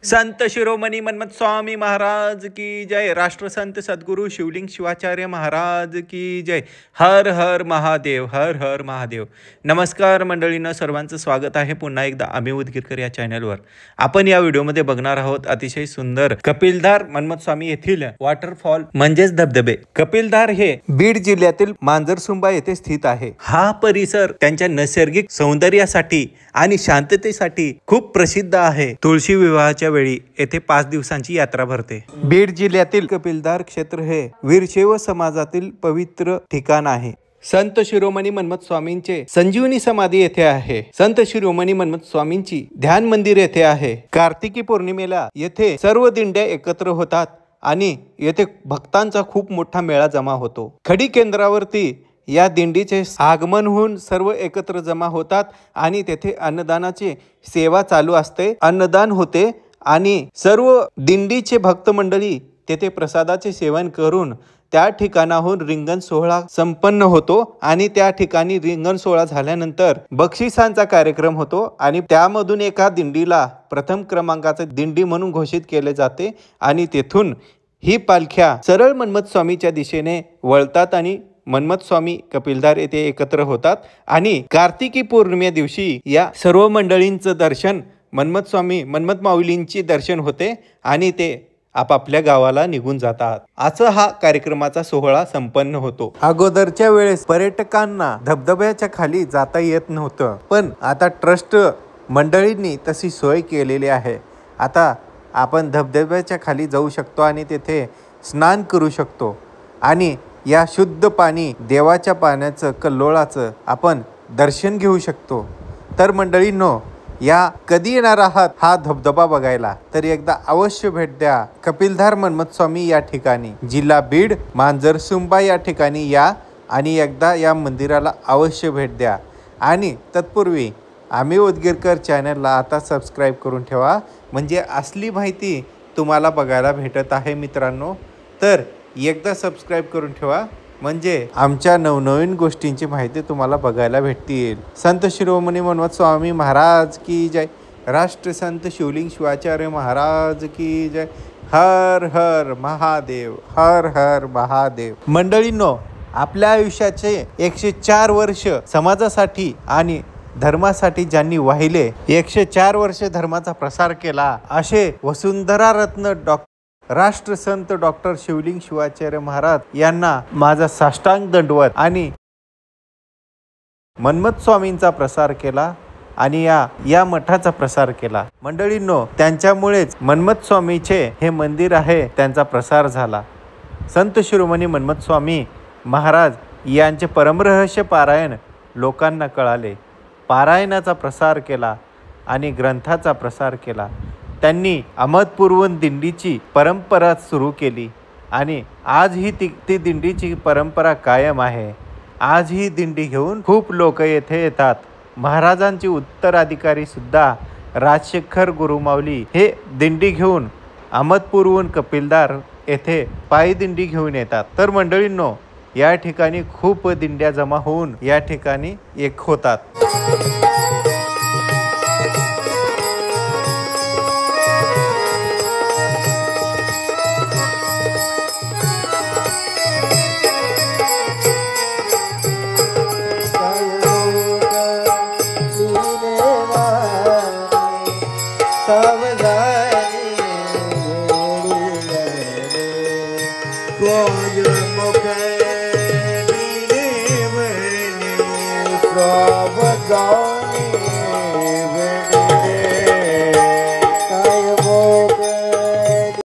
संत शिरोमणी मन्मथ स्वामी महाराज की जय। राष्ट्रसंत सद्गुरु शिवलिंग शिवाचार्य महाराज की जय। हर हर महादेव, हर हर महादेव। नमस्कार मंडळींना, सर्वांचं स्वागत आहे पुन्हा एकदा आम्ही उदगीरकर या चॅनलवर। आपण या व्हिडिओमध्ये बघणार आहोत अतिशय सुंदर कपिलधार मन्मथ स्वामी येथील वॉटरफॉल म्हणजेच धबधबे। कपिलधार हे बीड जिल्ह्यातील मांजरसुंबा येथे स्थित आहे। हा परिसर त्यांच्या नैसर्गिक सौंदर्यासाठी आणि शांततेसाठी खूप प्रसिद्ध आहे। तुळशी विवाहाच्या वेळी येथे 5 दिवसांची यात्रा भरते। बीड जिल्ह्यातील कपिलधार क्षेत्र हे वीरशैव समाजातील पवित्र ठिकाण आहे। संत शिरोमणी मन्मथ स्वामींचे संजीवनी समाधी येथे आहे। संत शिरोमणी मन्मथ स्वामींची ध्यान मंदिर येथे आहे। कार्तिकी पौर्णिमेला येथे सर्व दिंड्या एकत्र होतात आणि येथे भक्तांचा खूप मोठा मेळा जमा होतो। खडी केंद्रावरती या दिंडीचे आगमन होऊन सर्व एकत्र जमा होतात आणि तेथे अन्नदानाची सेवा चालू असते। अन्नदान होते आणि सर्व दिंडीचे भक्त मंडळी तेथे प्रसादाचे सेवन करून त्या ठिकाणाहून रिंगण सोहळा संपन्न होतो आणि त्या ठिकाणी रिंगण सोहळा झाल्यानंतर बक्षिसांचा कार्यक्रम होतो आणि त्यामधून एका दिंडीला प्रथम क्रमांकाचे दिंडी म्हणून घोषित केले जाते आणि तेथून ही पालख्या सरळ मन्मथ स्वामीच्या दिशेने वळतात आणि मन्मथ स्वामी कपिलधार येथे एकत्र होतात आणि कार्तिकी पौर्णिमे दिवशी या सर्व मंडळींचं दर्शन मन्मथ स्वामी मन्मथ माऊलींचे दर्शन होते आणि ते आपापल्या गावाला निघून जातात। असा हा कार्यक्रमाचा सोहळा संपन्न होतो। अगोदरच्या वेळेस पर्यटकांना धबधब्याच्या खाली जाता येत नव्हतं, पण आता ट्रस्ट मंडळींनी तशी सोय केलेली आहे। आता आपण धबधब्याच्या खाली जाऊ शकतो आणि तेथे स्नान करू शकतो आणि या शुद्ध पाणी देवाच्या पाण्याचं कल्लोळाचं आपण दर्शन घेऊ शकतो। तर मंडळींनो, या कधी येणार आहात हा धबधबा बघायला तर एकदा अवश्य भेट द्या कपिलधार मन्मथ स्वामी या ठिकाणी, जिल्हा बीड, मांजरसुंबा या ठिकाणी या आणि एकदा या मंदिराला अवश्य भेट द्या। आणि तत्पूर्वी आम्ही उदगीरकर चॅनलला आता सबस्क्राईब करून ठेवा, म्हणजे असली माहिती तुम्हाला बघायला भेटत आहे मित्रांनो। तर एकदा सबस्क्राईब करून ठेवा, म्हणजे आमच्या नवनवीन गोष्टींची माहिती तुम्हाला बघायला भेटतील। संत शिरोमणी मन्मथ स्वामी महाराज की जय। राष्ट्रसंत शिवलिंग शिवाचार्य महाराज की जय। हर हर महादेव, हर हर महादेव। मंडळींनो, आपल्या आयुष्याचे 104 वर्ष समाजासाठी आणि धर्मासाठी ज्यांनी वाहिले, 104 वर्ष धर्माचा प्रसार केला, असे वसुंधरा रत्न राष्ट्रसंत डॉक्टर शिवलिंग शिवाचार्य महाराज यांना माझा साष्टांग दंडवत आणि मन्मथ स्वामींचा प्रसार केला आणि या मठाचा प्रसार केला। मंडळींनो, त्यांच्यामुळेच मन्मथ स्वामीचे हे मंदिर आहे त्यांचा प्रसार झाला। संत शिरोमणी मन्मथ स्वामी महाराज यांचे परमरहस्य पारायण लोकांना कळाले, पारायणाचा प्रसार केला आणि ग्रंथाचा प्रसार केला। त्यांनी अहमदपूरहून दिंडीची परंपरा सुरू केली आणि आजही ती दिंडीची परंपरा कायम आहे। आज ही दिंडी घेऊन खूप लोक येथे येतात। महाराजांची उत्तराधिकारी सुद्धा राजशेखर गुरुमाऊली हे दिंडी घेऊन अहमदपूरहून कपिलधार येथे पायी दिंडी घेऊन येतात। तर मंडळींनो, या ठिकाणी खूप दिंड्या जमा होऊन या ठिकाणी एक होतात।